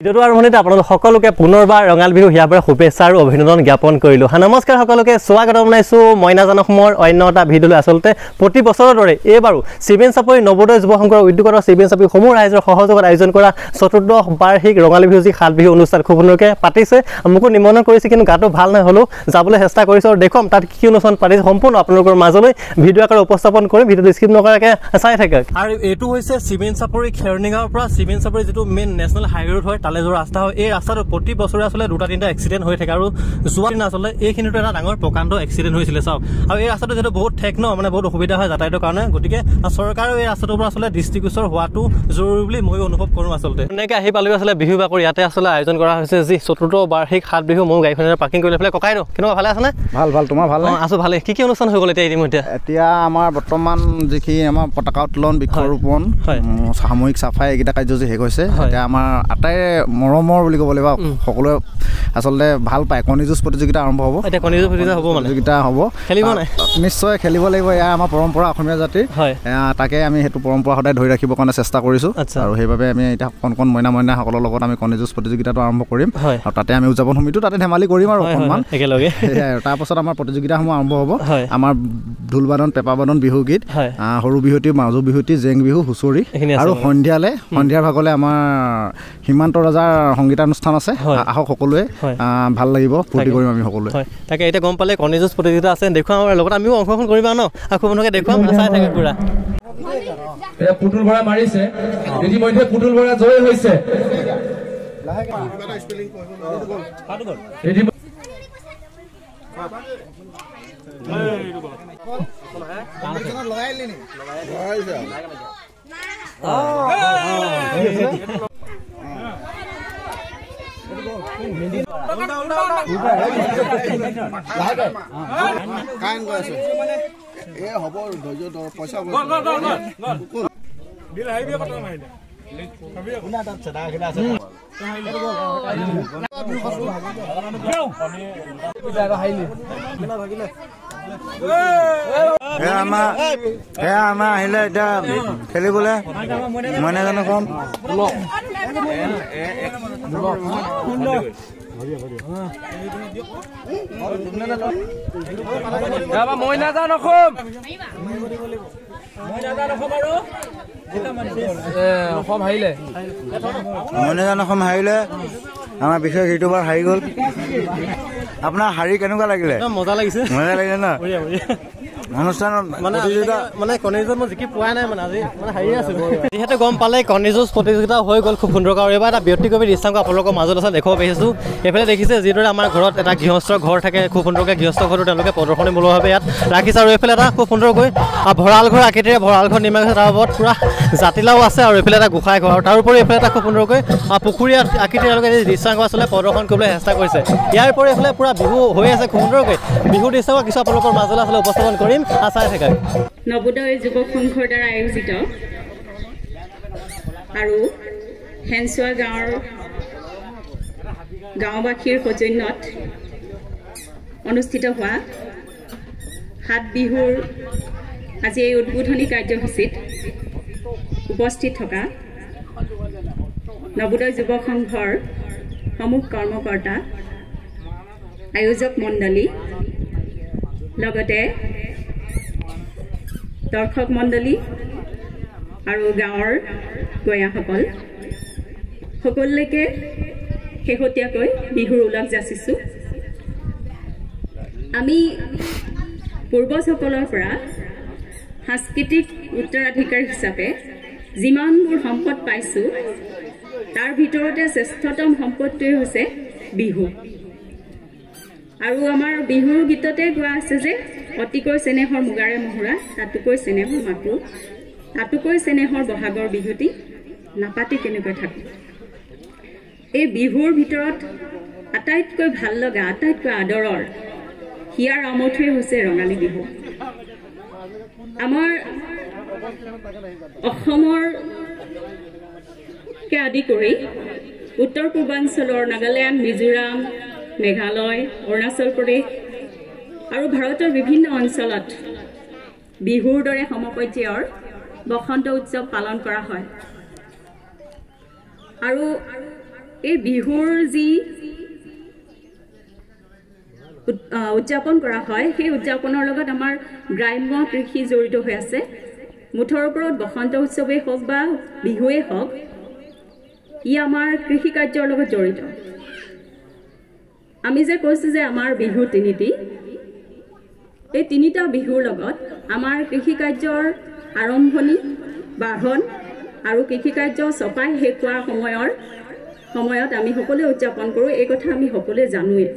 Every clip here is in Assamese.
ভিডিওটো আৰম্ভণিতে আপোনালোক সকলোকে পুনৰবাৰ ৰঙাল বিহু হিয়াৰ পৰা শুভেচ্ছা আৰু অভিনন্দন জ্ঞাপন কৰিলোঁ। নমস্কাৰ সকলোকে, স্বাগতম জনাইছোঁ মই নাজানো অসমৰ অন্য এটা ভিডিঅ'লৈ। আচলতে প্ৰতি বছৰৰ দৰে এইবাৰো চিমেন চাপৰি নৱোদয় যুৱ সংঘৰ উদ্যোগত চিমেন চাপৰি সমূহ ৰাইজৰ সহযোগত আয়োজন কৰা ৪ৰ্থ বাৰ্ষিক ৰঙালী বিহু যি সাত বিহু অনুষ্ঠান খুব সুন্দৰকৈ পাতিছে। মোকো নিমন্ত্ৰণ কৰিছে, কিন্তু গাটো ভাল নাই হ'লেও যাবলৈ চেষ্টা কৰিছোঁ আৰু দেখুৱাম তাত কি অনুষ্ঠান পাতিছে সম্পূৰ্ণ আপোনালোকৰ মাজলৈ ভিডিঅ' আকাৰে উপস্থাপন কৰিম। ভিডিঅ'টো স্কিপ নকৰাকৈ চাই থাকক। আৰু এইটো হৈছে চিমেন চাপৰি খেৰণিগাঁৱৰ পৰা চিমেন চাপৰি যিটো মেইন নেশ্যনেল হাইৱে ৰোড হয় তালৈ যোৱা ৰাস্তা হয়। এই ৰাস্তাটো প্ৰতি বছৰে আচলতে 2-3টা এক্সিডেণ্ট হৈ থাকে আৰু যোৱা দিনা আচলতে এইখিনিতো এটা ডাঙৰ প্ৰকাণ্ড এক্সিডেণ্ট হৈছিলে। চাওক, আৰু এই ৰাস্তাটো যিহেতু বহুত ঠেক ন, মানে বহুত অসুবিধা হয় যাতায়াতৰ কাৰণে, গতিকে চৰকাৰেও এই ৰাস্তাটোৰ পৰা আচলতে দৃষ্টিগোচৰ হোৱাটো জৰুৰী বুলি মই অনুভৱ কৰোঁ। আচলতে এনেকৈ আহি পালোঁ আচলতে বিহু বাকৰি ইয়াতে আচলতে আয়োজন কৰা হৈছে যি ৪ৰ্থ বাৰ্ষিক সাত বিহু। মোৰ গাড়ীখনেৰে পাৰ্কিং কৰি লৈ পেলাই ককাইদেউ কেনেকুৱা ভালে আছেনে? ভাল ভাল, তোমাৰ ভাল? আছোঁ ভালে। কি অনুষ্ঠান হৈ গ'ল এতিয়া ইতিমধ্যে? এতিয়া আমাৰ বৰ্তমান যিখিনি আমাৰ পতাকা উত্তোলন, বৃক্ষৰোপণ, সামূহিক চাফাই এইকেইটা কাৰ্যসূচী শেষ হৈছে। এতিয়া আমাৰ আটাই মৰমৰ বুলি ক'ব লাগিব, সকলোৱে আচলতে ভাল পায়। কণী যুঁজ প্ৰতিযোগিতা আৰম্ভ হ'ব। এতিয়া কণী যুঁজ প্ৰতিযোগিতা হ'ব, মানে প্ৰতিযোগিতা হ'ব। খেলিব নাই? নিশ্চয় খেলিব লাগিব। এয়া আমাৰ পৰম্পৰা, অসমীয়া জাতিৰ। তাকে আমি সেইটো পৰম্পৰা সদায় ধৰি ৰাখিবৰ কাৰণে চেষ্টা কৰিছোঁ আৰু সেইবাবে আমি এতিয়া কণ মইনাসকলৰ লগত আমি কণী যুঁজ প্ৰতিযোগিতাটো আৰম্ভ কৰিম আৰু তাতে আমি উদযাপন সমিতিও তাতে ধেমালি কৰিম আৰু অকণমান একেলগে। তাৰপাছত আমাৰ প্ৰতিযোগিতাসমূহ আৰম্ভ হ'ব। আমাৰ ঢোলবাদন, পেঁপাবাদন, বিহুগীত, সৰু বিহুতি, মাজু বিহুতি, জেং বিহু, হুঁচৰি আৰু সন্ধিয়াৰ ভাগলৈ আমাৰ সীমান্ত ৰজাৰ সংগীতানুষ্ঠান আছে। আহক সকলোৱে, ভাল লাগিব, ফূৰ্তি কৰিম আমি সকলোৱে। তাকে এতিয়া গম পালে কণী যুঁজ প্ৰতিযোগিতা আছে, দেখুৱাম আৰু লগত আমিও অংশগ্ৰহণ কৰিবা ন, খুব ধুনীয়াকৈ দেখুৱাম, চাই থাকে পুৰা। পুতুল বৰা মাৰিছে, ইতিমধ্যে পুতুল বৰা জয় হৈছে। আমাৰ আহিলে এতিয়া খেলিবলৈ মইনা জানো কম মইনাজান অসম হাৰিলে। আমাৰ বিশেষ ঋতুবাৰ হাৰি গ'ল। আপোনাৰ হাৰি কেনেকুৱা লাগিলে? মজা লাগিছে, মজা লাগিলে ন অনুষ্ঠানত মানে কণী যুঁজ মই জিকি পোৱা নাই, মানে আজি মানে হাৰি আছো। যিহেতু গম পালে কণী যুঁজ প্ৰতিযোগিতা হৈ গ'ল খুব সুন্দৰকৈ, আৰু এইবাৰ এটা ব্যক্তিগত দৃশ্যাংক আপোনালোকৰ মাজত আছে দেখুৱাব পাৰিছোঁ। এইফালে দেখিছে যিদৰে আমাৰ ঘৰত এটা গৃহস্থৰ ঘৰ থাকে, খুব সুন্দৰকৈ গৃহস্থ ঘৰটো তেওঁলোকে প্ৰদৰ্শনীমূলকভাৱে ইয়াত ৰাখিছে। আৰু এইফালে এটা খুব সুন্দৰকৈ ভঁৰাল ঘৰ আকৃতিৰে ভঁৰাল ঘৰ নিৰ্মাণ হৈছে, তাৰ ওপৰত পূৰা জাতিলাও আছে আৰু এইফালে এটা গোঁসাই ঘৰ, তাৰোপৰি এইফালে এটা খুব সুন্দৰকৈ পুখুৰী আকৃতিৰে তেওঁলোকে দৃশ্যাংক আচলতে প্ৰদৰ্শন কৰিবলৈ চেষ্টা কৰিছে। ইয়াৰ উপৰি এইফালে পূৰা বিহু হৈ আছে খুব সুন্দৰকৈ, বিহু দৃশ্যাংক কিছু আপোনালোকৰ মাজলৈ আচলতে উপস্থাপন কৰিম, চাই থাকক। নৱোদয় যুৱ সংঘৰ দ্বাৰা আয়োজিত আৰু হেনচোৱা গাঁৱৰ গাঁওবাসীৰ সৌজন্যত অনুষ্ঠিত হোৱা সাত বিহুৰ আজি এই উদ্বোধনী কাৰ্যসূচীত উপস্থিত থকা নৱোদয় যুৱ সংঘৰ সমূহ কৰ্মকৰ্তা, আয়োজক মণ্ডলী, লগতে দৰ্শক মণ্ডলী আৰু গাঁৱৰ গঞাসকল সকলোকে শেহতীয়াকৈ বিহুৰ ওলগ যাচিছোঁ। আমি পূৰ্বজসকলৰ পৰা সাংস্কৃতিক উত্তৰাধিকাৰী হিচাপে যিমানবোৰ সম্পদ পাইছোঁ তাৰ ভিতৰতে শ্ৰেষ্ঠতম সম্পদটোৱে হৈছে বিহু। আৰু আমাৰ বিহুৰ গীততে কোৱা আছে যে অতিকৈ চেনেহৰ মুগাৰে মহুৰা, তাতোকৈ চেনেহৰ মাকো, তাতোকৈ চেনেহৰ বহাগৰ বিহুটি, নাপাতি কেনেকৈ থাকোঁ। এই বিহুৰ ভিতৰত আটাইতকৈ ভাল লগা, আটাইতকৈ আদৰৰ হিয়াৰ আমঠুৱে হৈছে ৰঙালী বিহু। আমাৰ অসমৰকে আদি কৰি উত্তৰ পূৰ্বাঞ্চলৰ নাগালেণ্ড, মিজোৰাম, মেঘালয়, অৰুণাচল প্ৰদেশ আৰু ভাৰতৰ বিভিন্ন অঞ্চলত বিহুৰ দৰে সমপৰ্যায়ৰ বসন্ত উৎসৱ পালন কৰা হয়। আৰু এই বিহুৰ যি উদযাপন কৰা হয় সেই উদযাপনৰ লগত আমাৰ গ্ৰাম্য কৃষি জড়িত হৈ আছে মুঠৰ ওপৰত বসন্ত উৎসৱেই হওক বা বিহুৱেই হওক ই আমাৰ কৃষি কাৰ্যৰ লগত জড়িত আমি যে কৈছো যে আমাৰ বিহু তিনিটি এই তিনিটা বিহুৰ লগত আমাৰ কৃষি কাৰ্যৰ আৰম্ভণি বাহন আৰু কৃষি কাৰ্য চপাই শেষ হোৱাৰ সময়ত আমি সকলোৱে উদযাপন কৰোঁ এই কথা আমি সকলোৱে জানোৱেই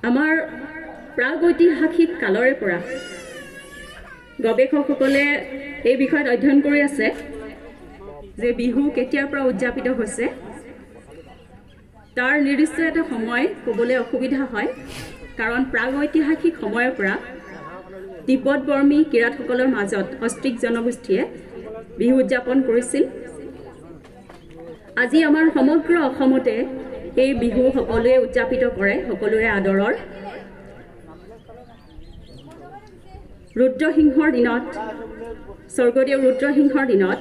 আমাৰ প্ৰাগৈতিহাসিক কালৰে পৰা গৱেষকসকলে এই বিষয়ত অধ্যয়ন কৰি আছে যে বিহু কেতিয়াৰ পৰা উদযাপিত হৈছে তাৰ নিৰ্দিষ্ট এটা সময় ক'বলৈ অসুবিধা হয় কাৰণ প্ৰাগৈতিহাসিক সময়ৰ পৰা তিব্বত বৰ্মী কিৰাতসকলৰ মাজত অষ্ট্ৰিক জনগোষ্ঠীয়ে বিহু উদযাপন কৰিছিল আজি আমাৰ সমগ্ৰ অসমতে এই বিহু সকলোৱে উদযাপিত কৰে সকলোৰে আদৰৰ ৰুদ্ৰসিংহৰ দিনত স্বৰ্গদেউ ৰুদ্ৰসিংহৰ দিনত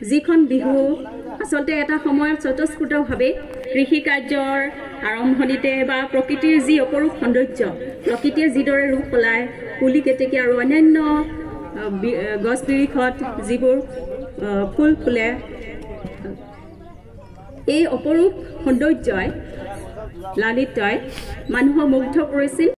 যিখন বিহু আচলতে এটা সময়ত স্বতঃস্ফূৰ্তভাৱে কৃষি কাৰ্যৰ আৰম্ভণিতে বা প্ৰকৃতিৰ যি অপৰূপ সৌন্দৰ্য প্ৰকৃতিয়ে যিদৰে ৰূপ সলায় পুলি কেতেকী আৰু অন্যান্য গছ বিৰিখত যিবোৰ ফুল ফুলে এই অপৰূপ সৌন্দৰ্যই লালিত্যই মানুহক মুগ্ধ কৰিছিল